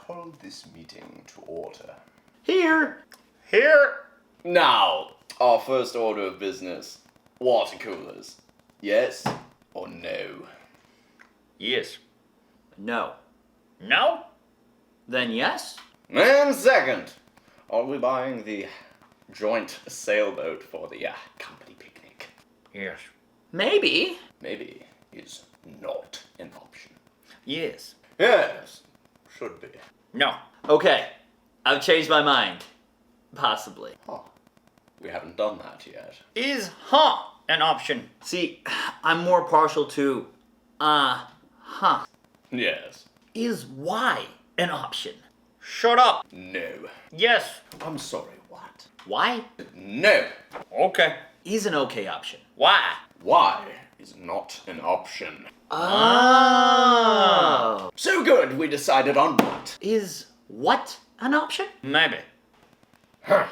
call this meeting to order. Here. Now, our first order of business. Water coolers. Yes or no? Yes. No. No? Then yes? And second, are we buying the joint sailboat for the company picnic? Yes. Maybe. Maybe is not an option. Yes. Yes, should be. No. Okay. I've changed my mind. Possibly. Huh. We haven't done that yet. Is an option? See, I'm more partial to, Yes. Is why an option? Shut up. No. Yes. I'm sorry, what? Why No. Okay. is an okay option? Why? Why is not an option. Oh. So good, we decided on what? Is what an option? Maybe. Huh.